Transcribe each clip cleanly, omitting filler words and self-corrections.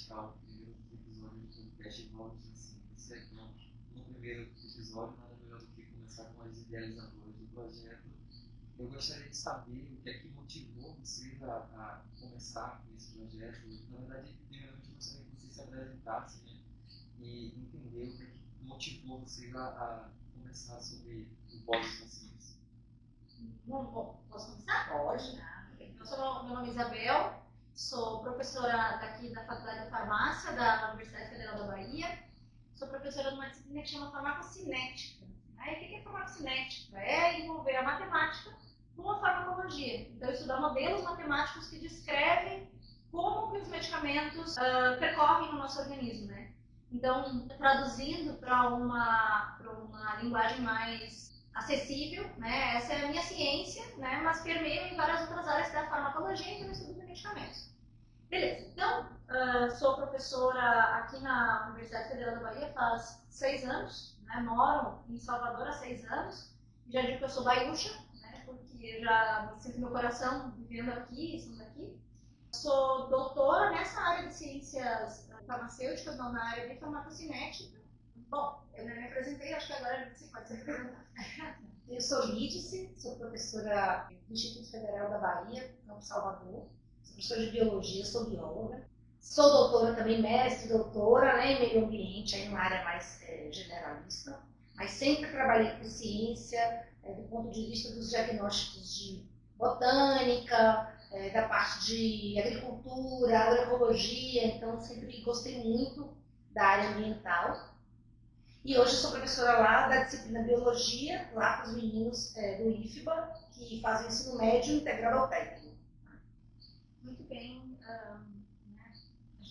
praticar o primeiro episódio do podcast igual assim, esse aqui no primeiro episódio, nada melhor do que começar com as idealizadoras do projeto. Eu gostaria de saber o que é que motivou vocês a começar com esse projeto. Na verdade, primeiramente eu gostaria que vocês se apresentassem, né, e entender o que é que motivou vocês a começar sobre o Vozes na Ciência. Bom, posso começar? Pode. Meu nome é Isabel, sou professora daqui da Faculdade de Farmácia da Universidade Federal da Bahia. Sou professora de uma disciplina que chama farmacocinética. Aí, o que é farmacocinética? É envolver a matemática com a farmacologia. Então, estudar modelos matemáticos que descrevem como que os medicamentos percorrem no nosso organismo, né? Então, traduzindo para uma linguagem mais acessível, né? Essa é a minha ciência, né? Mas permeio em várias outras áreas da farmacologia e no estudo de medicamentos. Beleza, então, sou professora aqui na Universidade Federal da Bahia faz 6 anos, né? Moro em Salvador há 6 anos. Já digo que eu sou baiúcha, né? Porque eu já sinto meu coração vivendo aqui, estando aqui. Sou doutora nessa área de ciências farmacêuticas, não na área de farmacocinética. Bom, eu não me apresentei, acho que agora você pode se apresentar. Eu sou Lídice, sou professora do Instituto Federal da Bahia, Campo Salvador. Sou professora de biologia, sou bióloga. Sou doutora também, mestre, doutora, né, em meio ambiente, aí numa área mais generalista. Mas sempre trabalhei com ciência, do ponto de vista dos diagnósticos de botânica, da parte de agricultura, agroecologia. Então, sempre gostei muito da área ambiental. E hoje eu sou professora lá da disciplina Biologia, lá para os meninos do IFBA, que fazem ensino médio integrado ao técnico. Muito bem.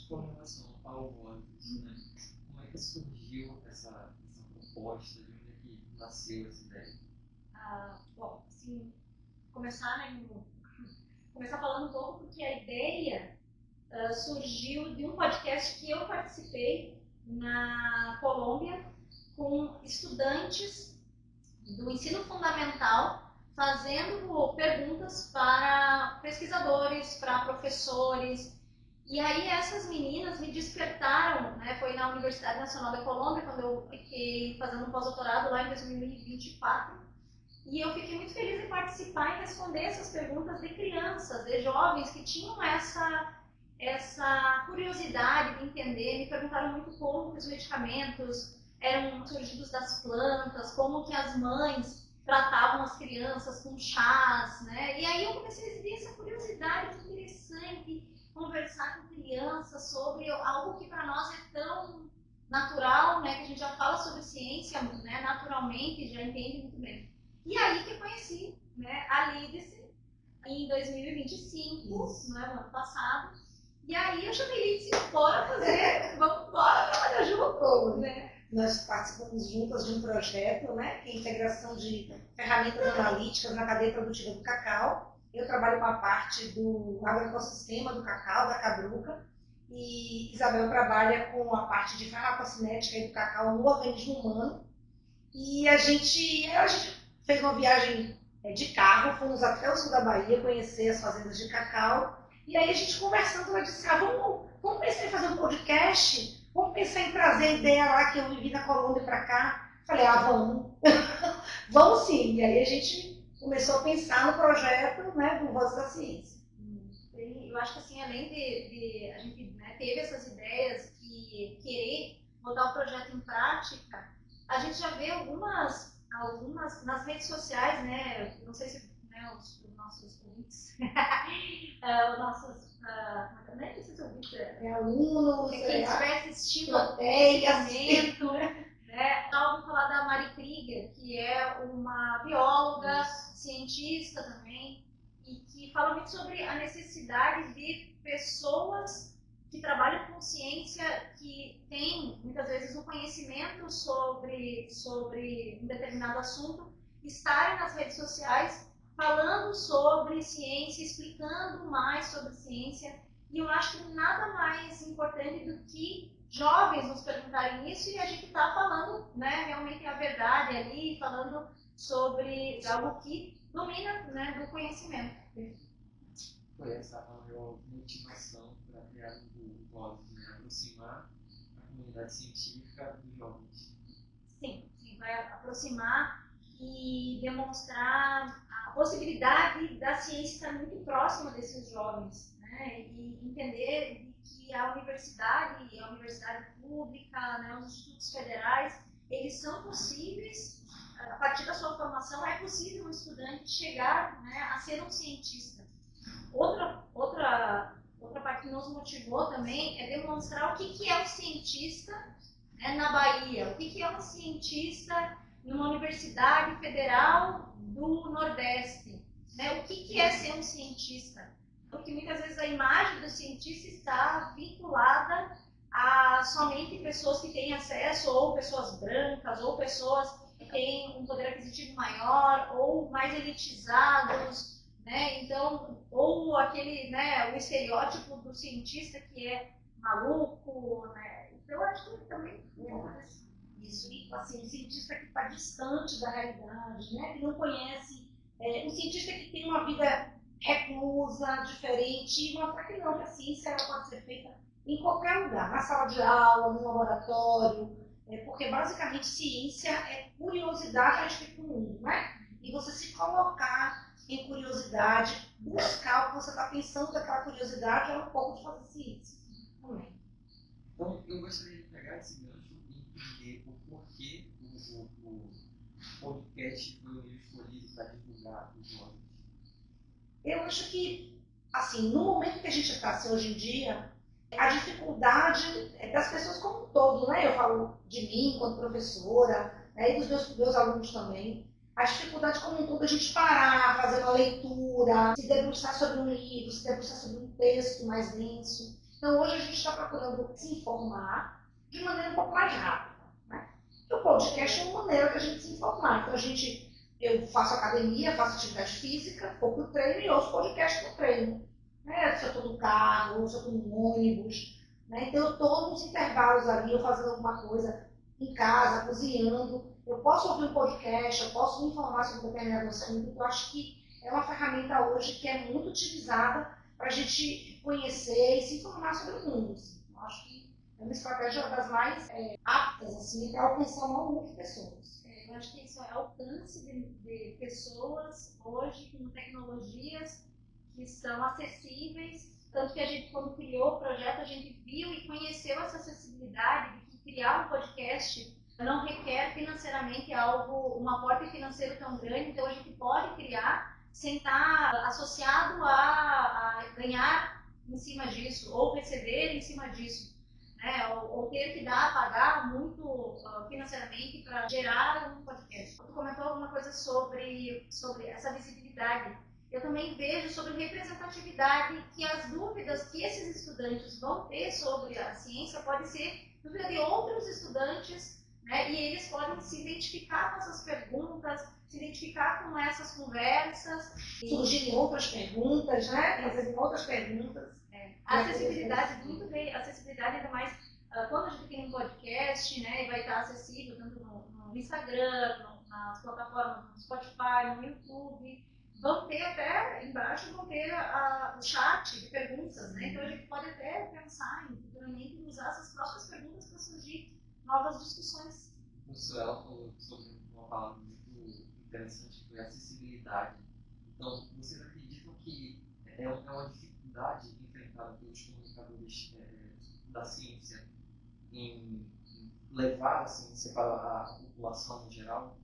Com relação ao Vozes, né, como é que surgiu essa proposta, de onde é que nasceu essa ideia? Bom, assim, começar falando um pouco, porque a ideia surgiu de um podcast que eu participei na Colômbia com estudantes do ensino fundamental fazendo perguntas para pesquisadores, para professores. E aí essas meninas me despertaram, né? Foi na Universidade Nacional da Colômbia, quando eu fiquei fazendo um pós-doutorado lá em 2024. E eu fiquei muito feliz em participar e responder essas perguntas de crianças, de jovens que tinham essa curiosidade de entender. Me perguntaram muito como que os medicamentos eram surgidos das plantas, como que as mães tratavam as crianças com chás, né? E aí eu comecei a exibir essa curiosidade, que interessante conversar com crianças sobre algo que para nós é tão natural, né? Que a gente já fala sobre ciência, né? Naturalmente, já entende muito bem. E aí que eu conheci, né, a Lídice em 2025, né, no ano passado. E aí eu chamei a Lídice, bora fazer, vamos trabalhar junto, né? Nós participamos juntas de um projeto, né, que é a integração de ferramentas analíticas na cadeia produtiva do cacau. Eu trabalho com a parte do agroecossistema do cacau, da cabruca, e Isabel trabalha com a parte de farmacocinética do cacau no organismo humano. E a gente fez uma viagem de carro, fomos até o sul da Bahia conhecer as fazendas de cacau. E aí a gente conversando, ela disse, vamos pensar em fazer um podcast? Vamos pensar em trazer a ideia lá que eu vivi na Colômbia para cá? Falei, vamos. Vamos sim. E aí a gente começou a pensar no projeto, né, do Vozes da Ciência. Eu acho que assim, além de a gente, né, teve essas ideias e querer botar o projeto em prática, a gente já vê algumas nas redes sociais, né? Não sei se, né, os nossos ouvintes, os nossos nem sei se ouvintes alunos, quem estiver assistindo esse momento, né? Ouvi falar da Mari Krieger, que é uma bióloga, cientista também, e que fala muito sobre a necessidade de pessoas que trabalham com ciência, que têm muitas vezes um conhecimento sobre um determinado assunto, estarem nas redes sociais falando sobre ciência, explicando mais sobre ciência. E eu acho que nada mais importante do que jovens nos perguntarem isso e a gente está falando, né, realmente a verdade ali, falando sobre algo que domina, né, do conhecimento. foi essa a maior motivação para criar o blog, né? Aproximar a comunidade científica dos jovens. Sim, vai aproximar e demonstrar a possibilidade da ciência estar muito próxima desses jovens, né? E entender que a universidade pública, né, os institutos federais, eles são possíveis, a partir da sua formação, é possível um estudante chegar, né, a ser um cientista. Outra parte que nos motivou também é demonstrar o que é um cientista, né, na Bahia, o que é um cientista numa universidade federal do Nordeste, né? O que é ser um cientista? Porque muitas vezes a imagem do cientista está vinculada a somente pessoas que têm acesso, ou pessoas brancas, ou pessoas que têm um poder aquisitivo maior, ou mais elitizados, né? Então, ou aquele, né, o estereótipo do cientista que é maluco, né? Então, eu acho que também isso, e assim, um cientista que está distante da realidade, né? Que não conhece, um cientista que tem uma vida reclusa, diferente, e mostrar que não, que a ciência ela pode ser feita em qualquer lugar, na sala de aula, no laboratório, porque basicamente ciência é curiosidade a respeito do mundo, né? E você se colocar em curiosidade, buscar o que você está pensando daquela curiosidade, é um pouco de fazer ciência também. Então, eu gostaria de pegar esse gancho e entender o porquê o podcast foi o meio escolhido para divulgar os jovens. Eu acho que, assim, no momento que a gente está assim, hoje em dia, a dificuldade é das pessoas como um todo, né? Eu falo de mim, enquanto professora, né? E dos meus alunos também. A dificuldade como um todo é a gente parar, fazer uma leitura, se debruçar sobre um livro, se debruçar sobre um texto mais denso. Então, hoje a gente está procurando se informar de maneira um pouco mais rápida, né? E o podcast é uma maneira da gente se informar. Então, eu faço academia, faço atividade física, vou para o treino e ouço podcast no treino. Né? Se eu estou no carro, se eu estou no ônibus. Né? Então, eu estou nos intervalos ali, eu fazendo alguma coisa em casa, cozinhando. Eu posso ouvir um podcast, eu posso me informar sobre um determinado assunto. Eu acho que é uma ferramenta hoje que é muito utilizada para a gente conhecer e se informar sobre o mundo. Assim. Eu acho que é uma estratégia das mais aptas assim, para alcançar um número de pessoas. Eu acho que isso é alcance de pessoas hoje com tecnologias que são acessíveis, tanto que a gente, quando criou o projeto, a gente viu e conheceu essa acessibilidade de que criar um podcast não requer financeiramente algo, um aporte financeiro tão grande, então a gente pode criar sem estar associado a ganhar em cima disso, ou receber em cima disso. Né, ou ter que pagar muito financeiramente para gerar um podcast. Tu comentou alguma coisa sobre essa visibilidade. Eu também vejo sobre representatividade, que as dúvidas que esses estudantes vão ter sobre a ciência podem ser dúvida de outros estudantes, né, e eles podem se identificar com essas perguntas, se identificar com essas conversas. Surgirem outras perguntas, né? Fazerem outras perguntas. A acessibilidade, muito bem, acessibilidade ainda mais quando a gente tem um podcast, né, e vai estar acessível tanto no Instagram, nas plataformas, no Spotify, no YouTube, vão ter até, embaixo vão ter o chat de perguntas, né, então a gente pode até pensar em futuramente usar essas próprias perguntas para surgir novas discussões. O Suel falou sobre uma palavra muito interessante, que foi acessibilidade. Então, vocês acreditam que é uma dificuldade enfrentada pelos comunicadores da ciência em levar a ciência para a população em geral?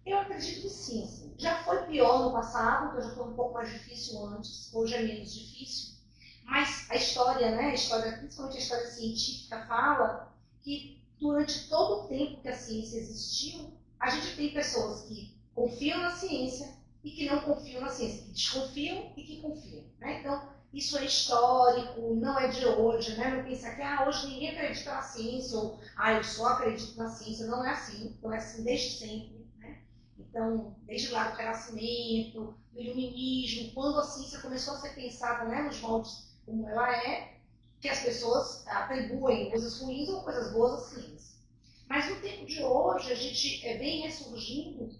Eu acredito que sim. Assim. Já foi pior no passado, que já foi um pouco mais difícil antes, hoje é menos difícil. Mas a história, né, principalmente a história científica, fala que durante todo o tempo que a ciência existiu, a gente tem pessoas que confiam na ciência e que não confiam na ciência, que desconfiam e que confiam. Né? Então, isso é histórico, não é de hoje, né? Não pensar que hoje ninguém acredita na ciência, ou eu só acredito na ciência. Não é assim, não é assim desde sempre. Né? Então, desde lá do Renascimento, do Iluminismo, quando a ciência começou a ser pensada, né, nos moldes como ela é, que as pessoas atribuem coisas ruins ou coisas boas à ciência. Mas no tempo de hoje, a gente vem ressurgindo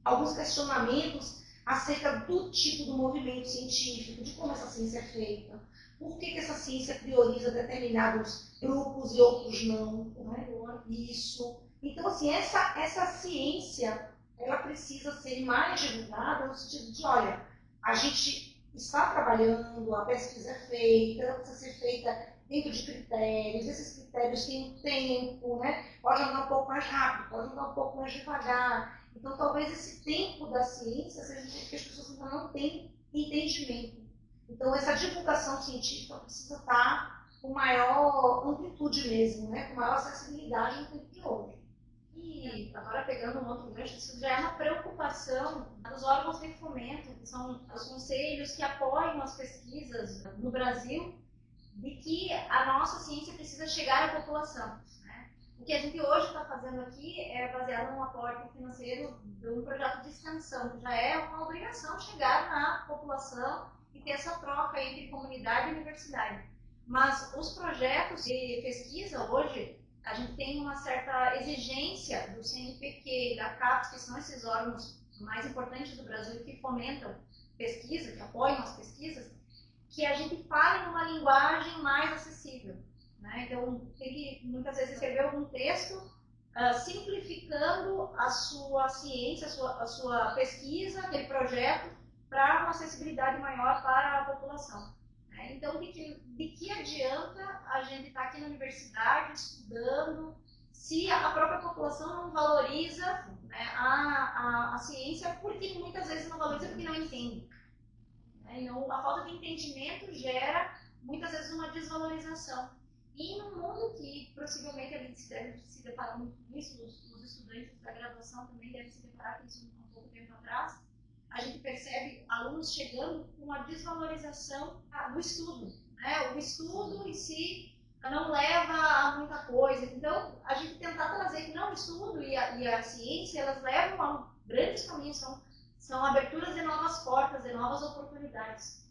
alguns questionamentos acerca do tipo do movimento científico, de como essa ciência é feita, por que essa ciência prioriza determinados grupos e outros não, né? Isso. Então, assim, essa ciência, ela precisa ser mais divulgada no sentido de, olha, a gente está trabalhando, a pesquisa é feita, ela precisa ser feita dentro de critérios, esses critérios têm um tempo, né? Pode andar um pouco mais rápido, pode andar um pouco mais devagar. Então, talvez esse tempo da ciência seja um tempo que as pessoas ainda não têm entendimento. Então, essa divulgação científica precisa estar com maior amplitude mesmo, né? Com maior acessibilidade no tempo de hoje. E agora pegando um outro gancho, isso já é uma preocupação dos órgãos de fomento, que são os conselhos que apoiam as pesquisas no Brasil, de que a nossa ciência precisa chegar à população. Né? O que a gente hoje está fazendo aqui é baseado num aporte financeiro de um projeto de extensão, que já é uma obrigação chegar na população e ter essa troca entre comunidade e universidade. Mas os projetos de pesquisa hoje, a gente tem uma certa exigência do CNPq e da CAPES, que são esses órgãos mais importantes do Brasil que fomentam pesquisa, que apoiam as pesquisas, que a gente fale numa linguagem mais acessível. Né? Então, tem que muitas vezes escrever algum texto simplificando a sua ciência, a sua pesquisa, aquele projeto, para uma acessibilidade maior para a população. Né? Então, de que adianta a gente estar aqui na universidade estudando se a própria população não valoriza, né, a ciência, porque muitas vezes não valoriza porque não entende. Então, a falta de entendimento gera, muitas vezes, uma desvalorização. E num mundo que, possivelmente, a gente deve se deparar muito com isso, os estudantes da graduação também devem se deparar com isso um pouco tempo atrás, a gente percebe alunos chegando com uma desvalorização do estudo. Né? O estudo em si não leva a muita coisa. Então, a gente tentar trazer que não, o estudo e a ciência, elas levam a grandes caminhos, são aberturas de novas portas, de novas oportunidades.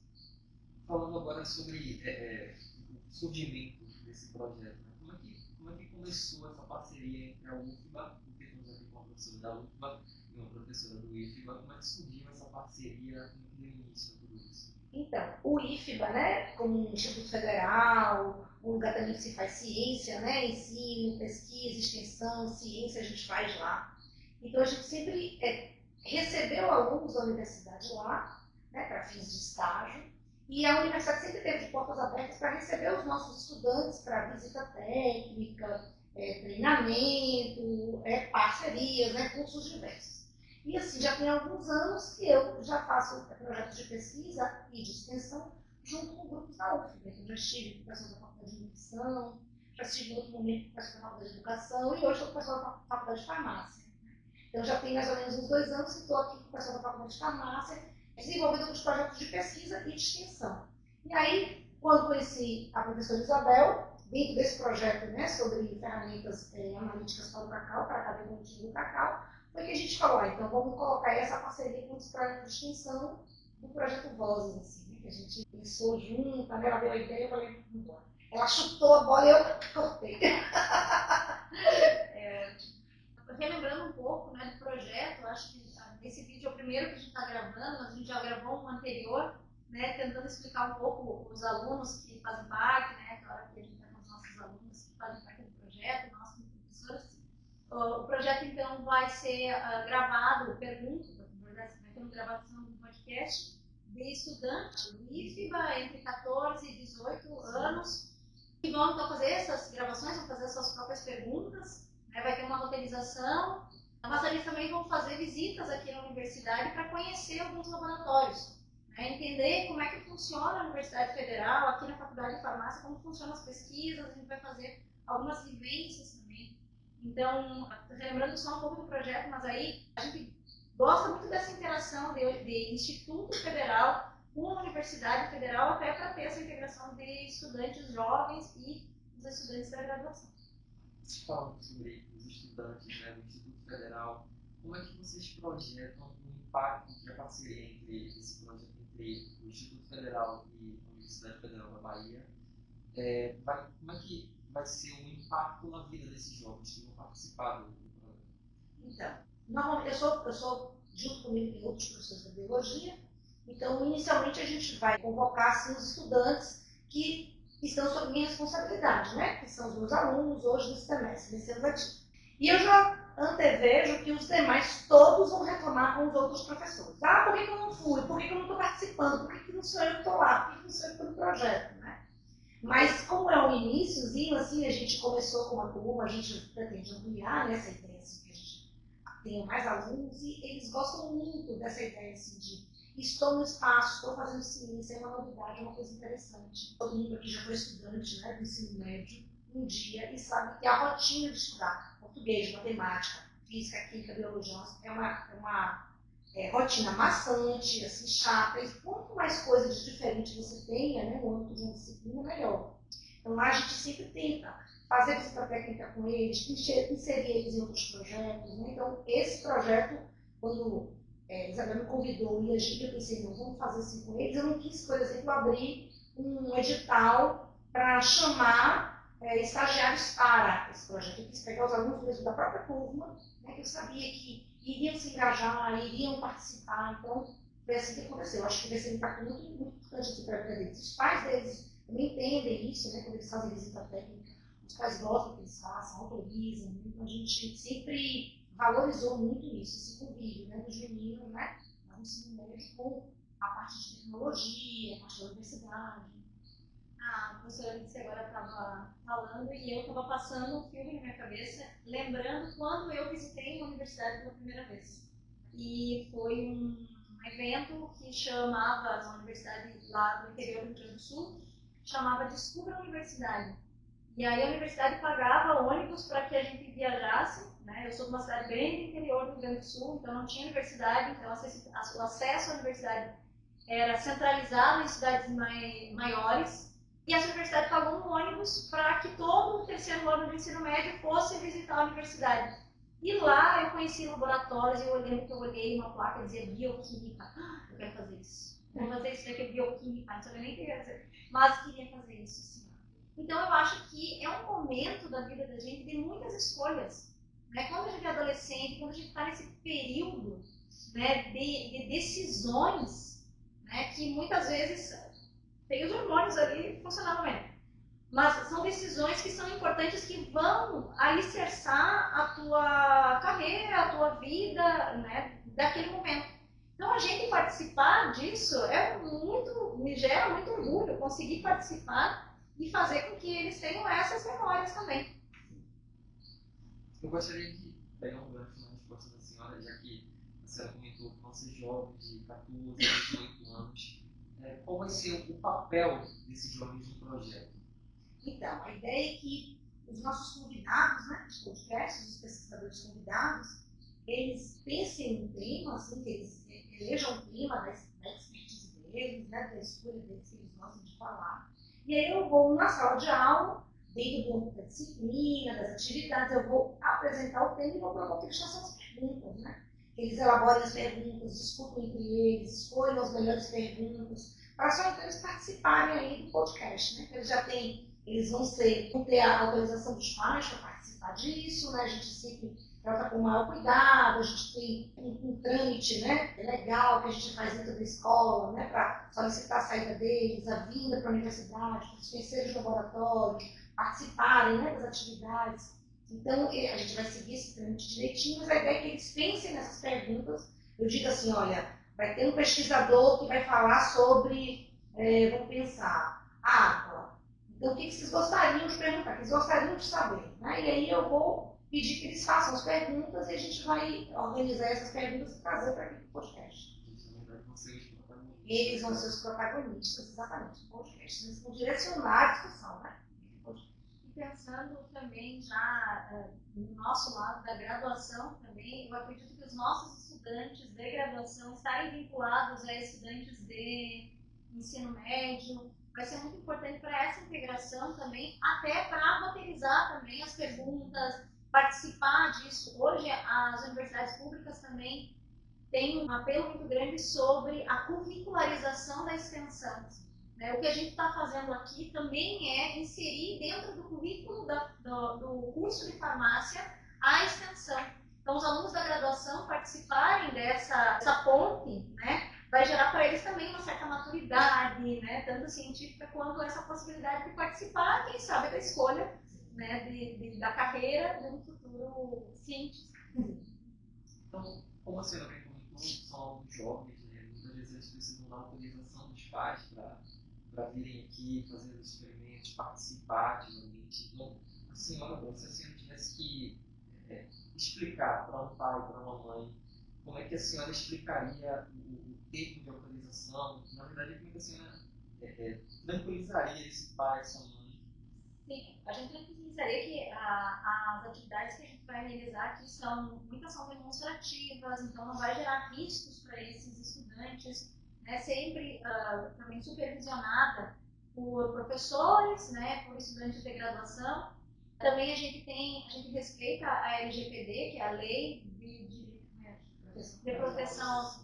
Falando agora sobre o surgimento desse projeto, né? Como é que começou essa parceria entre a UFBA, porque temos aqui uma professora da UFBA e uma professora do IFBA, como é que surgiu essa parceria, como é que deu início a tudo isso? Então, o IFBA, né, como um instituto federal, um lugar também que se faz ciência, né, ensino, pesquisa, extensão, ciência a gente faz lá. Então, a gente sempre recebeu alunos da universidade lá, né, para fins de estágio, e a universidade sempre teve de portas abertas para receber os nossos estudantes para visita técnica, treinamento, parcerias, né, cursos diversos. E assim, já tem alguns anos que eu já faço projetos de pesquisa e de extensão junto com grupos da UFBA. Então, já estive com o pessoal da Faculdade de Nutrição, já estive em outro momento com o pessoal da Faculdade de Educação e hoje estou com o pessoal da Faculdade de Farmácia. Então, já tem mais ou menos uns 2 anos que estou aqui com o pessoal da Faculdade de Farmácia, desenvolvendo alguns projetos de pesquisa e de extensão. E aí, quando conheci a professora Isabel, dentro desse projeto, né, sobre ferramentas analíticas para o cacau, para a cadeia produtiva do cacau, foi que a gente falou, então vamos colocar aí essa parceria com os projetos de extensão do projeto Vozes, assim, né, que a gente pensou junto, né, ela deu a ideia, eu falei, vamos. Ela chutou a bola e eu cortei. Relembrando um pouco, né, do projeto, acho que esse vídeo é o primeiro que a gente está gravando, mas a gente já gravou um anterior, né, tentando explicar um pouco os alunos que fazem parte, né, claro que a gente está com os nossos alunos que fazem parte do projeto, nós como professores. O projeto, então, vai ser gravado, vai ter uma gravação do podcast de estudantes do IFBA entre 14 e 18 anos, que vão, então, fazer essas gravações, vão fazer suas próprias perguntas, né, vai ter uma roteirização, mas eles também vão fazer visitas aqui na universidade para conhecer alguns laboratórios, né, entender como é que funciona a Universidade Federal, aqui na Faculdade de Farmácia, como funcionam as pesquisas, a gente vai fazer algumas vivências também. Então, relembrando só um pouco do projeto, mas aí a gente gosta muito dessa interação de Instituto Federal com a Universidade Federal, até para ter essa integração de estudantes jovens e os estudantes da graduação. Falando sobre os estudantes, né, do Instituto Federal, como é que vocês projetam o impacto que a parceria entre esse projeto, entre o Instituto Federal e a Universidade Federal da Bahia, como é que vai ser o impacto na vida desses jovens que vão participar do projeto? Então, normalmente eu sou junto comigo tem outros professores da biologia. Então, inicialmente, a gente vai convocar assim, os estudantes que estão sob minha responsabilidade, né? Que são os meus alunos hoje nesse semestre, nesse ano letivo. E eu já antevejo que os demais todos vão reclamar com os outros professores. Ah, por que eu não fui? Por que eu não estou participando? Por que não sou eu que estou lá? Por que não sou eu que estou no projeto? Né? Mas como é um iníciozinho, assim, a gente começou com uma turma, a gente pretende ampliar nessa ideia, assim, que a gente tenha mais alunos, e eles gostam muito dessa ideia, assim, de estou no espaço, estou fazendo ciência, é uma novidade, é uma coisa interessante. Todo mundo aqui já foi estudante, né, do ensino médio, um dia, e sabe que a rotina de estudar português, matemática, física, química, biologia, é uma rotina maçante, assim, chata, e quanto mais coisas diferentes você tenha, né, no âmbito de uma disciplina, melhor. Então lá a gente sempre tenta fazer visita técnica com eles, inserir eles em outros projetos, né? Então esse projeto, quando Isabel me convidou e eu pensei, não, vamos fazer assim com eles, eu não quis, por exemplo, abrir um edital para chamar estagiários para esse projeto. Eu quis pegar os alunos mesmo da própria turma, né, que eu sabia que iriam se engajar, iriam participar. Então, foi assim que aconteceu. Eu acho que vai ser um impacto muito, muito importante assim, para a vida deles. Os pais deles também entendem isso, né, quando eles fazem visita técnica. Os pais gostam que eles façam, autorizam. Né? Então, a gente sempre valorizou muito isso, esse convívio, né, dos meninos, né, no ensino médio, com a parte de tecnologia, a parte da universidade. A professora Alice agora estava falando e eu estava passando um filme na minha cabeça, lembrando quando eu visitei uma universidade pela primeira vez. E foi um evento que chamava, uma universidade lá do interior do Rio Grande do Sul, chamava Descubra a Universidade. E aí a universidade pagava ônibus para que a gente viajasse, né? Eu sou de uma cidade bem do interior do Rio Grande do Sul, então não tinha universidade, então o acesso à universidade era centralizado em cidades maiores. E a universidade pagou um ônibus para que todo o terceiro ano do ensino médio fosse visitar a universidade. E lá eu conheci laboratórios e eu lembro que eu olhei uma placa que dizia bioquímica. Eu quero fazer isso. Vou fazer isso daqui, bioquímica. Não sabia nem o que ia fazer, mas queria fazer isso. Sim. Então eu acho que é um momento da vida da gente de muitas escolhas. Né? Quando a gente é adolescente, quando a gente está nesse período, né, de decisões, né, que muitas vezes tem os hormônios ali funcionando mesmo. Mas são decisões que são importantes, que vão alicerçar a tua carreira, a tua vida, né, daquele momento. Então a gente participar disso me gera muito orgulho, conseguir participar e fazer com que eles tenham essas memórias também. Eu gostaria de pegar um gancho na resposta da senhora, já que a senhora comentou que vão ser jovens de 14 a 18 anos. Qual vai ser o papel desses jovens no projeto? Então, a ideia é que os nossos convidados, né, os podcasts, os pesquisadores convidados, eles pensem no tema, assim, que eles elejam o tema da expertise deles, né, da escolha deles, que eles gostam de falar. E aí eu vou na sala de aula, dentro do âmbito da disciplina, das atividades, eu vou apresentar o tema e vou propor que eles façam as perguntas, né? Eles elaborem as perguntas, discutam entre eles, escolham as melhores perguntas, para só então eles participarem aí do podcast, né? Eles vão ter a autorização dos pais para participar disso, né? A gente sempre trata com o maior cuidado, a gente tem um trâmite, né, legal que a gente faz dentro da escola, né, para solicitar a saída deles, a vinda para a universidade, para conhecerem os laboratórios, participarem, né, das atividades. Então, a gente vai seguir esse trâmite direitinho, mas a ideia é que eles pensem nessas perguntas. Eu digo assim, olha, vai ter um pesquisador que vai falar sobre, vamos pensar, água. Então, o que vocês gostariam de perguntar, o que vocês gostariam de saber? Né? E aí eu vou pedir que eles façam as perguntas e a gente vai organizar essas perguntas e trazer para aqui para o podcast. Eles vão ser os protagonistas, exatamente, do podcast. Eles vão direcionar a discussão, né? E pensando também já no nosso lado da graduação também, eu acredito que os nossos estudantes de graduação estarem vinculados a estudantes de ensino médio, vai ser muito importante para essa integração também, até para roteirizar também as perguntas, participar disso. Hoje, as universidades públicas também têm um apelo muito grande sobre a curricularização da extensão. O que a gente está fazendo aqui também é inserir dentro do currículo do curso de farmácia a extensão. Então, os alunos da graduação participarem dessa ponte, né, vai gerar para eles também uma certa maturidade, né, tanto científica quanto essa possibilidade de participar, quem sabe, da escolha, né, da carreira de um futuro cientista. Então, como a senhora bem comentou, são alunos jovens, né? Muitas vezes eles precisam da autorização dos pais para virem aqui, fazer os experimentos, participar ativamente. Então, a senhora, se a senhora tivesse que explicar para um pai, para uma mãe, como é que a senhora explicaria o termo de autorização? Na verdade, como é que a senhora tranquilizaria esse pai, essa mãe? Sim, a gente tranquilizaria que as atividades que a gente vai realizar aqui muitas são demonstrativas, então não vai gerar riscos para esses estudantes, né, sempre também supervisionada por professores, né, por estudantes de graduação. Também a gente respeita a LGPD, que é a Lei de Proteção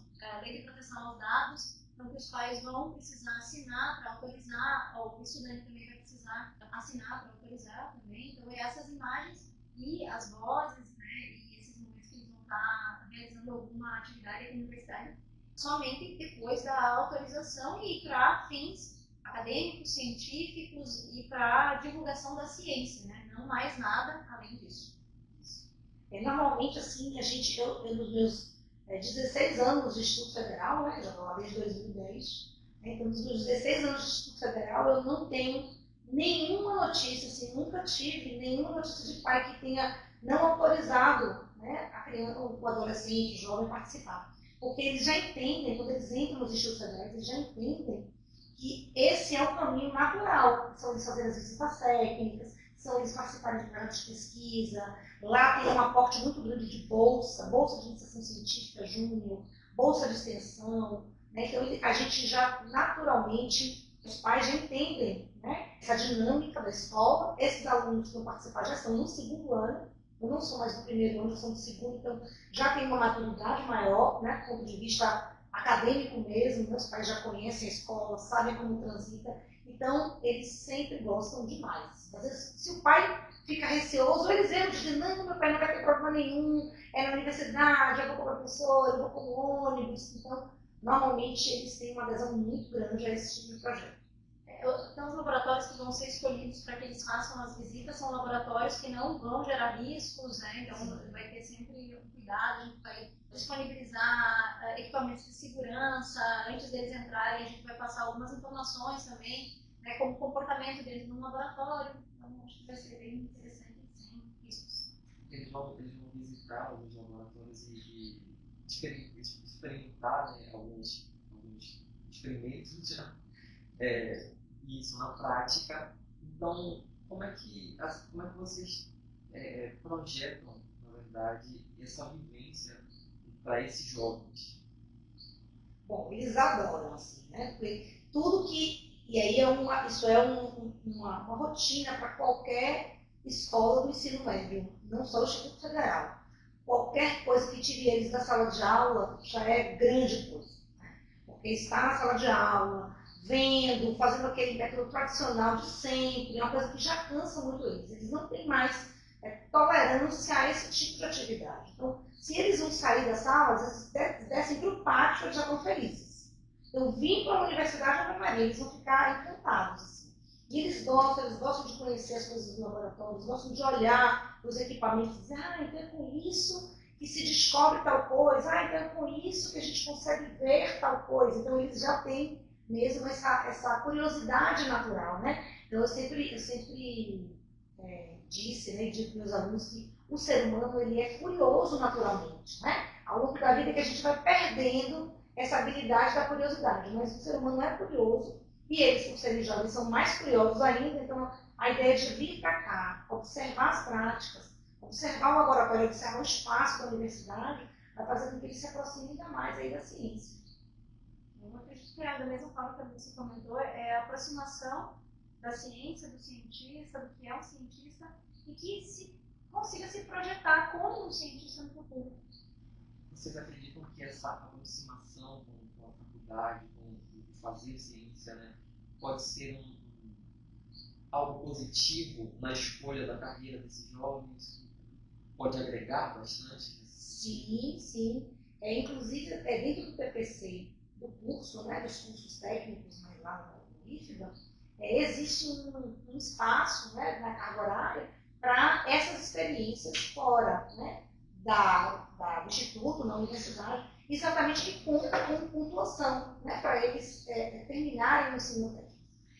aos Dados, então que os pais vão precisar assinar para autorizar, ou o estudante também vai precisar assinar para autorizar também. Então, essas imagens e as vozes, né, e esses momentos que eles vão estar realizando alguma atividade aqui na universidade, somente depois da autorização e para fins acadêmicos, científicos e para divulgação da ciência, né? Não mais nada além disso. Normalmente, assim, eu nos meus 16 anos de estudo federal, né, já estou lá desde 2010, né, então nos meus 16 anos de estudo federal eu não tenho nenhuma notícia, assim, nunca tive nenhuma notícia de pai que tenha não autorizado, né, a criança, o adolescente, o jovem participar. Porque eles já entendem, quando eles entram nos estudos federais, eles já entendem que esse é o caminho natural, são eles fazerem as visitas técnicas, são eles participarem de programas de pesquisa. Lá tem um aporte muito grande de bolsa de iniciação científica júnior, bolsa de extensão, né? Então a gente já naturalmente, os pais já entendem, né, essa dinâmica da escola. Esses alunos que vão participar já estão no segundo ano, eu não sou mais do primeiro ano, eu sou do segundo, então já tem uma maturidade maior, né, do ponto de vista acadêmico mesmo. Meus pais já conhecem a escola, sabem como transita, então eles sempre gostam demais. Às vezes, se o pai fica receoso, eles vêm dizer, não, meu pai não vai ter problema nenhum, é na universidade, eu vou com o professor, eu vou com o ônibus. Então, normalmente eles têm uma adesão muito grande a esse tipo de projeto. Então, os laboratórios que vão ser escolhidos para que eles façam as visitas são laboratórios que não vão gerar riscos, né? Então, vai ter sempre um cuidado, a gente vai disponibilizar equipamentos de segurança. Antes deles entrarem, a gente vai passar algumas informações também, né, como o comportamento deles no laboratório. Então, acho que vai ser bem interessante, sem riscos. Eles vão visitar alguns laboratórios e experimentar, né, alguns experimentos já. Isso na prática. Então, como é que vocês projetam, na verdade, essa vivência para esses jovens? Bom, eles adoram, assim, né? Porque tudo que... E aí isso é uma rotina para qualquer escola do ensino médio, não só o Instituto Federal. Qualquer coisa que tire eles da sala de aula já é grande coisa, né? Porque estar na sala de aula, vendo, fazendo aquele método tradicional de sempre, é uma coisa que já cansa muito eles. Eles não têm mais tolerância a esse tipo de atividade. Então, se eles vão sair da sala, às vezes descem para o pátio, eles já estão felizes. Então, vir para a universidade, eles vão ficar encantados. Assim. E eles gostam de conhecer as coisas dos laboratórios, gostam de olhar os equipamentos e dizer, então é com isso que se descobre tal coisa, então é com isso que a gente consegue ver tal coisa. Então, eles já têm mesmo essa curiosidade natural, né? Então, eu sempre disse, né, digo para meus alunos que o ser humano ele é curioso naturalmente, né? Ao longo da vida que a gente vai perdendo essa habilidade da curiosidade, mas o ser humano é curioso e eles, por serem jovens, são mais curiosos ainda. Então, a ideia de vir para cá, observar as práticas, observar o laboratório, observar o espaço da universidade, vai fazendo com que eles se aproximem ainda mais aí da ciência. Eu acredito que da mesma forma que você comentou, é a aproximação da ciência, do cientista, do que é um cientista, e que consiga se projetar como um cientista no futuro. Vocês acreditam que essa aproximação com a faculdade, com fazer ciência, né, pode ser algo positivo na escolha da carreira desses jovens? Pode agregar bastante nesse Sim, sim. Inclusive, dentro do PPC, do curso, né, dos cursos técnicos, mas lá no IFBA, existe um espaço, né, na carga horária para essas experiências fora, né, do instituto, na universidade, exatamente que conta com pontuação, né, para eles terminarem o ensino técnico.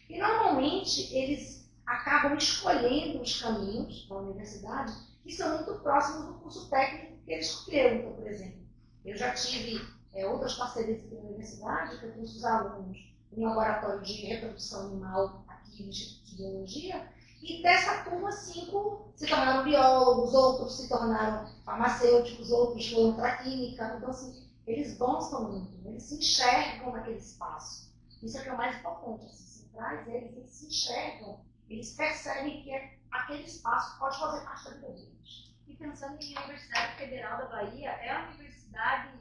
E normalmente eles acabam escolhendo os caminhos da universidade que são muito próximos do curso técnico que eles escolheram. Então, por exemplo, eu já tive outras parcerias aqui na universidade, que eu trouxe os alunos em um laboratório de reprodução animal aqui no Instituto de Biologia, e dessa turma, 5 se tornaram biólogos, outros se tornaram farmacêuticos, outros foram para a química. Então, assim, eles gostam muito, eles se enxergam naquele espaço. Isso é que é o mais importante. Assim, se traz eles se enxergam, eles percebem que aquele espaço pode fazer parte da vida deles. E pensando em Universidade Federal da Bahia, é a universidade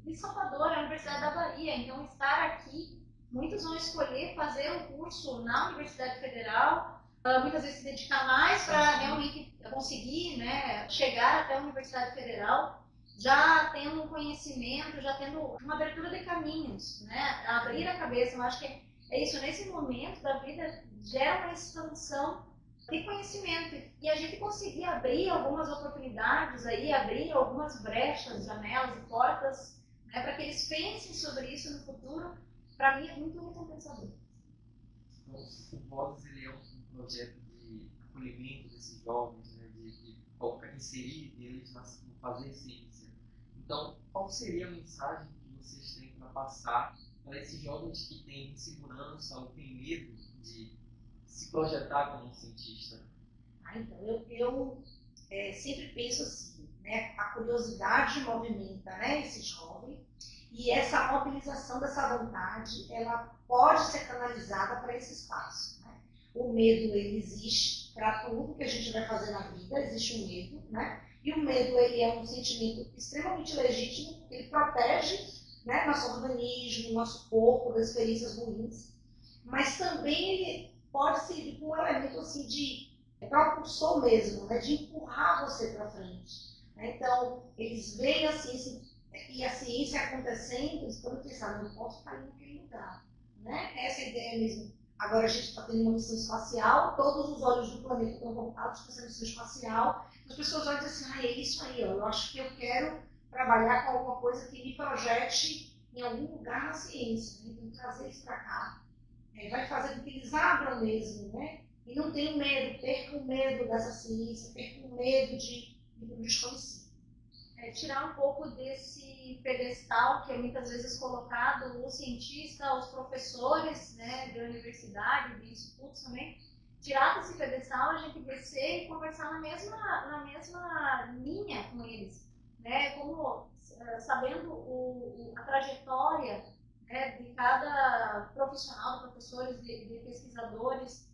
de Salvador, é a Universidade da Bahia. Então, estar aqui, muitos vão escolher fazer um curso na Universidade Federal, muitas vezes se dedicar mais para realmente conseguir, né, chegar até a Universidade Federal, já tendo um conhecimento, já tendo uma abertura de caminhos, né, abrir a cabeça. Eu acho que é isso, nesse momento da vida, gera uma expansão de conhecimento, e a gente conseguir abrir algumas oportunidades aí, abrir algumas brechas, janelas e portas, né, para que eles pensem sobre isso no futuro, para mim é muito recompensador. Então, o Vozes, ele é um projeto de acolhimento desses jovens, né, de inserir eles no fazer ciência. Então, qual seria a mensagem que vocês têm para passar para esses jovens que têm insegurança ou têm medo de se projetar como um cientista? Então, eu sempre penso assim, né, a curiosidade movimenta, né, esse jovem, e essa mobilização dessa vontade, ela pode ser canalizada para esse espaço. Né? O medo, ele existe para tudo que a gente vai fazer na vida, existe um medo, né? E o medo, ele é um sentimento extremamente legítimo, porque ele protege, né, nosso organismo, nosso corpo das experiências ruins, mas também ele pode servir como um elemento assim, de propulsor mesmo, né, de empurrar você para frente. Né? Então, eles veem a ciência e a ciência acontecendo, eles podem pensar, não posso cair naquele lugar. Né? Essa é a ideia mesmo. Agora a gente está tendo uma missão espacial, todos os olhos do planeta estão voltados para essa missão espacial, as pessoas olham e dizem assim, é isso aí, ó, eu acho que eu quero trabalhar com alguma coisa que me projete em algum lugar na ciência. Né? Então, trazer isso para cá vai fazer com que eles abram mesmo, né? E não tenham medo, percam medo dessa ciência, percam medo do desconhecido. Tirar um pouco desse pedestal que é muitas vezes colocado o cientista, os professores, né, de universidade, de institutos também, tirar desse pedestal, a gente descer e conversar na mesma linha com eles, né, como sabendo a trajetória, né, de cada profissional, de professores, de pesquisadores,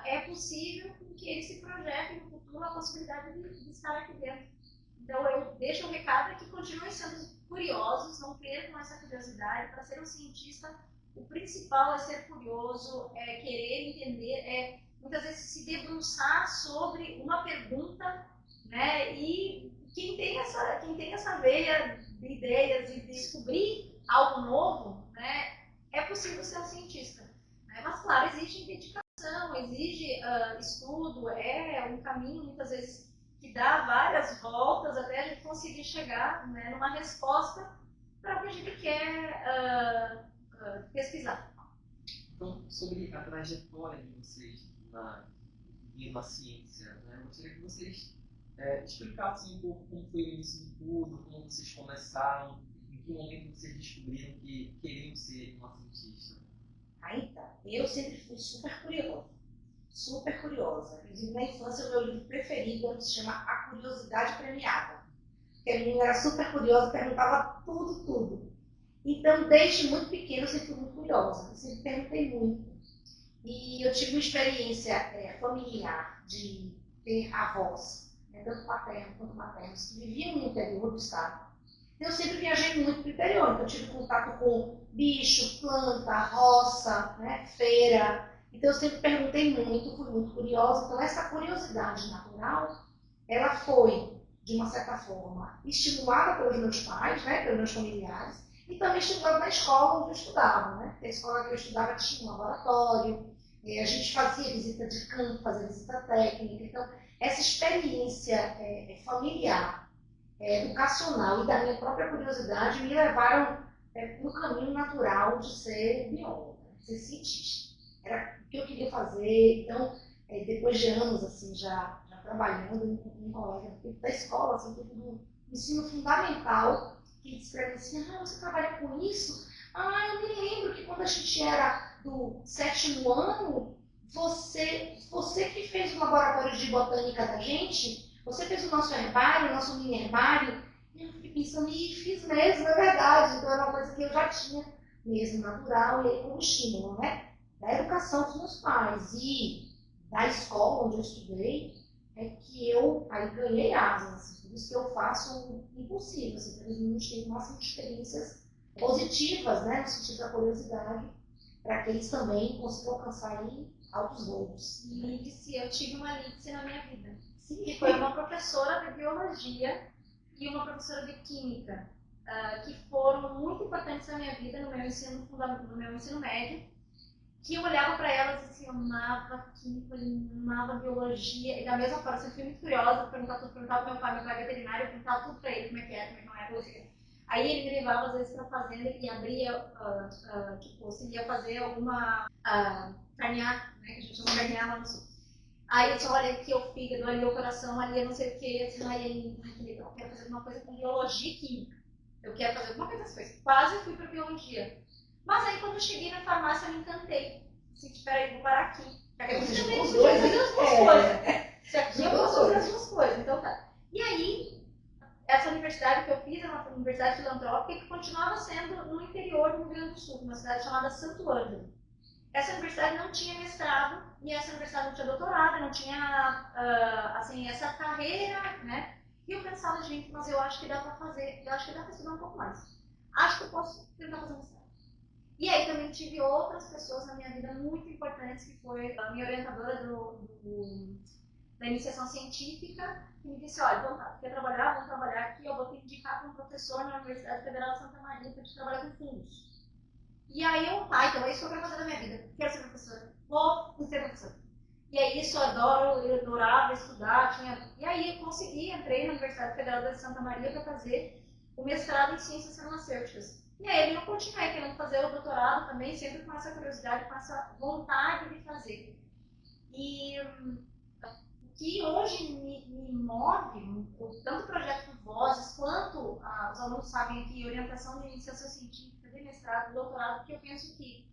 é possível que eles se projetem no futuro a possibilidade de estar aqui dentro. Então, eu deixo um recado que continuem sendo curiosos, não percam essa curiosidade. Para ser um cientista, o principal é ser curioso, é querer entender, muitas vezes se debruçar sobre uma pergunta, né? E quem tem essa veia de ideias e de descobrir algo novo, né? É possível ser um cientista. Né? Mas, claro, exige dedicação, exige estudo, é um caminho, muitas vezes, que dá várias voltas até a gente conseguir chegar, né, numa resposta para o que a gente quer pesquisar. Então, sobre a trajetória de vocês na ciência, né, eu gostaria que vocês explicassem um pouco como foi o início de tudo, como vocês começaram, em que momento vocês descobriram que queriam ser uma cientista. Então, eu sempre fui super curiosa. Super curiosa. Inclusive, na infância, o meu livro preferido se chama A Curiosidade Premiada. Porque a menina era super curiosa, perguntava tudo. Então, desde muito pequena, eu sempre fui muito curiosa. Eu sempre perguntei muito. E eu tive uma experiência familiar de ter avós, né, tanto paternos quanto maternos, que viviam no interior do estado. Eu sempre viajei muito para o interior, então eu tive contato com bicho, planta, roça, né, feira. Então, eu sempre perguntei muito, fui muito curiosa. Então, essa curiosidade natural, ela foi de uma certa forma, estimulada pelos meus pais, né, pelos meus familiares, e também estimulada na escola onde eu estudava. Né? A escola que eu estudava tinha um laboratório, a gente fazia visita de campo, fazia visita técnica. Então, essa experiência familiar, educacional e da minha própria curiosidade me levaram para o caminho natural de ser bióloga, de ser cientista. Era o que eu queria fazer. Então, depois de anos assim, já trabalhando em colégio da escola, assim, do ensino fundamental, que disse para mim assim, você trabalha com isso? Eu me lembro que quando a gente era do 7º ano, você que fez o laboratório de botânica da gente, você fez o nosso herbário, o nosso mini herbário. E eu fiquei pensando, fiz mesmo, é verdade. Então era uma coisa que eu já tinha mesmo, natural, e aí como estímulo, né? Da educação dos meus pais e da escola onde eu estudei, é que eu aí ganhei asas. Assim, por isso que eu faço o impossível, assim, para os meninos terem o máximo de experiências positivas, né? No sentido da curiosidade, para que eles também consigam alcançar aí altos voos. Lídice, eu tive uma lídice na minha vida. Sim. Que foi uma professora de biologia e uma professora de química, que foram muito importantes na minha vida, no meu ensino médio, que eu olhava para elas e assim, eu amava química, eu amava biologia, e da mesma forma, eu sempre fui muito curiosa, perguntava pro meu pai é veterinário, eu perguntava tudo para ele, como é que era, como é que não era, aí ele me levava às vezes para a fazenda e abria, tipo, se ia fazer alguma carnear, né, que a gente chama carnear lá no sul. Aí eu disse, olha, aqui é o fígado, ali é o coração, ali é não sei o que, assim, ai, que legal, eu quero fazer alguma coisa com biologia e química. Eu quero fazer alguma coisa dessas coisas. Quase fui para biologia. Mas aí quando eu cheguei na farmácia, eu me encantei. Assim, espera aí, vou parar aqui. Porque a gente também podia fazer as duas coisas. Se aqui eu posso fazer as duas coisas, então tá. E aí, essa universidade que eu fiz, é uma universidade filantrópica que continuava sendo no interior do Rio Grande do Sul, uma cidade chamada Santo Ângelo. Essa universidade não tinha mestrado, e essa universidade não tinha doutorado, não tinha, assim, essa carreira, né? E eu pensava, gente, mas eu acho que dá para fazer, eu acho que dá para estudar um pouco mais. Acho que eu posso tentar fazer mestrado. E aí também tive outras pessoas na minha vida muito importantes, que foi a minha orientadora da iniciação científica, que me disse, olha, então tá, quer trabalhar? Vamos trabalhar aqui, eu vou te indicar para um professor na Universidade Federal de Santa Maria para te trabalhar com fundos. E aí então é isso que eu quero fazer na minha vida. Quero ser professora. Vou ser professora. E aí isso eu adorava estudar. E aí eu consegui, entrei na Universidade Federal de Santa Maria para fazer o mestrado em ciências farmacêuticas. E aí eu continuei querendo fazer o doutorado também, sempre com essa curiosidade, com essa vontade de fazer. E o que hoje me move, tanto o projeto Vozes, quanto os alunos sabem aqui, orientação de iniciação científica, de mestrado, doutorado, porque eu penso que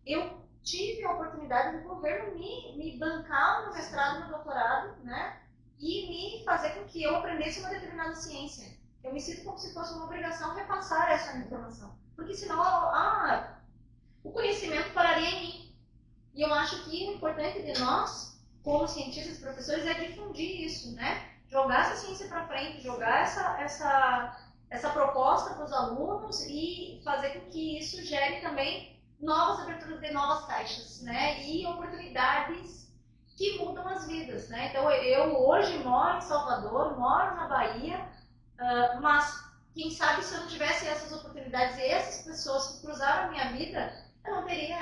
eu tive a oportunidade do governo me bancar no mestrado e no doutorado, né? E me fazer com que eu aprendesse uma determinada ciência. Eu me sinto como se fosse uma obrigação repassar essa informação. Porque senão, o conhecimento pararia em mim. E eu acho que o importante de nós, como cientistas e professores, é difundir isso, né? Jogar essa ciência para frente, jogar essa proposta para os alunos e fazer com que isso gere também novas aberturas de novas caixas, né? E oportunidades que mudam as vidas, né? Então, eu hoje moro em Salvador, moro na Bahia, mas quem sabe se eu não tivesse essas oportunidades e essas pessoas que cruzaram a minha vida, eu não teria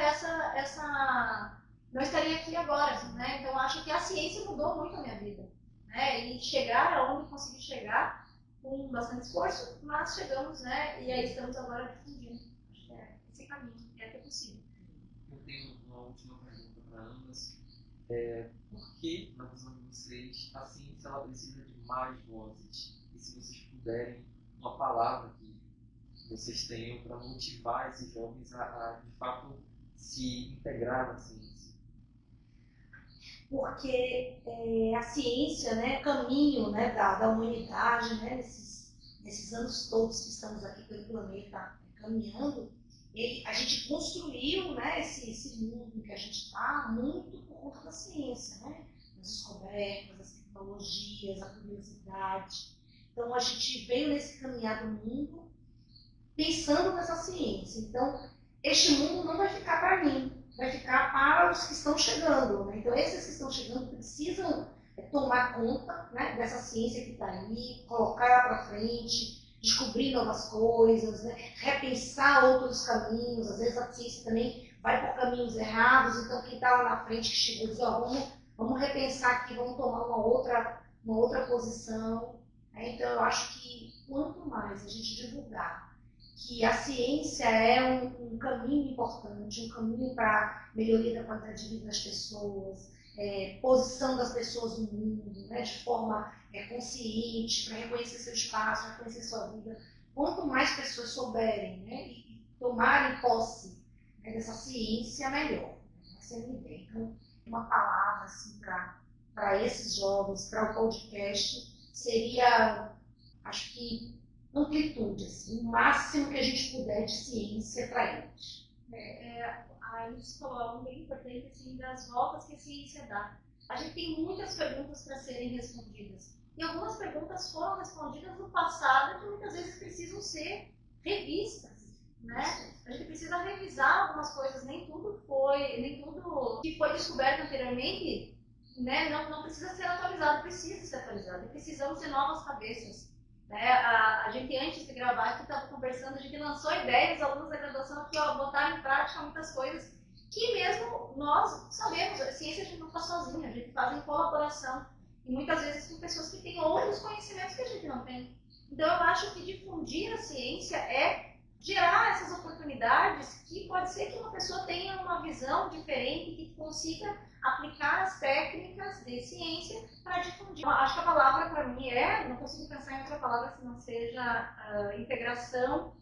não estaria aqui agora, né? Então, acho que a ciência mudou muito a minha vida, né? E chegar aonde consegui chegar com bastante esforço, mas chegamos, né? E aí estamos agora difundindo. Acho que é esse caminho, é que é possível. Eu tenho uma última pergunta para ambas. Por que, na visão de vocês, a ciência ela precisa de mais vozes? E se vocês puderem, uma palavra que vocês tenham para motivar esses jovens a de fato se integrar na ciência? Porque a ciência, né, o caminho, né, da humanidade, né, nesses anos todos que estamos aqui pelo planeta caminhando, a gente construiu, né, esse mundo que a gente está muito por conta da ciência, né, as descobertas, as tecnologias, a curiosidade. Então a gente veio nesse caminhar do mundo pensando nessa ciência. Então este mundo não vai ficar para mim, vai ficar para os que estão chegando. Né? Então, esses que estão chegando precisam tomar conta, né, dessa ciência que está aí, colocar ela para frente, descobrir novas coisas, né, repensar outros caminhos. Às vezes a ciência também vai por caminhos errados, então quem está lá na frente que chega e diz, vamos repensar aqui, vamos tomar uma outra posição. Então eu acho que quanto mais a gente divulgar que a ciência é um caminho importante, um caminho para melhoria da qualidade de vida das pessoas, posição das pessoas no mundo, né, de forma consciente, para reconhecer seu espaço, reconhecer sua vida. Quanto mais pessoas souberem, né, e tomarem posse, né, dessa ciência, melhor. Essa é a minha ideia. Então, uma palavra assim, para esses jovens, para o podcast, seria, acho que, amplitude, assim, o máximo que a gente puder de ciência para eles. A Alice falou algo bem importante assim, das voltas que a ciência dá. A gente tem muitas perguntas para serem respondidas. E algumas perguntas foram respondidas no passado que muitas vezes precisam ser revistas. Né? A gente precisa revisar algumas coisas, nem tudo que foi descoberto anteriormente, né, não precisa ser atualizado, precisa ser atualizado. E precisamos de novas cabeças. Né? A gente, antes de gravar, aqui estava conversando, a gente lançou ideias, os alunos da graduação aqui, botaram em prática muitas coisas que mesmo nós sabemos, a ciência a gente não faz sozinha, a gente faz em colaboração. E muitas vezes com pessoas que têm outros conhecimentos que a gente não tem. Então eu acho que difundir a ciência é gerar essas oportunidades que pode ser que uma pessoa tenha uma visão diferente, que consiga aplicar as técnicas de ciência para difundir. Acho que a palavra para mim não consigo pensar em outra palavra se não seja integração,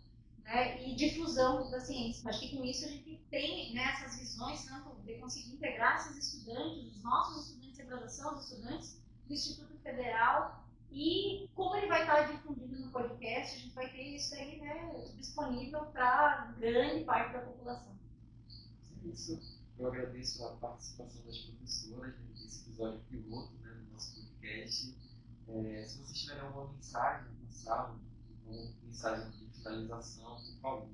né, e difusão da ciência. Acho que com isso a gente tem, né, essas visões, tanto de conseguir integrar esses estudantes, os nossos estudantes de graduação, os estudantes do Instituto Federal, e como ele vai estar difundido no podcast, a gente vai ter isso aí, né, disponível para grande parte da população. É isso. Eu agradeço a participação das professoras nesse episódio piloto, né, do nosso podcast. Se vocês tiverem alguma mensagem a passar, uma mensagem de finalização, por favor.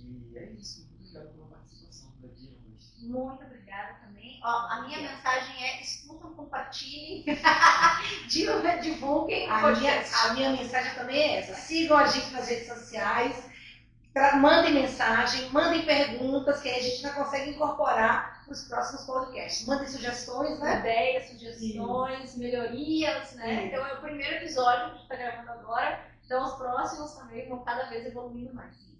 E é isso. Muito obrigado pela participação da Diana. Muito obrigada também. A minha mensagem é: escutam, compartilhem, divulguem. A minha mensagem também é essa. Sigam a gente nas redes sociais, mandem mensagem, mandem perguntas que a gente já consegue incorporar nos próximos podcasts. Mandem sugestões, né? Ideias, sugestões, melhorias, né? Então é o primeiro episódio que a gente está gravando agora, então os próximos também vão cada vez evoluindo mais.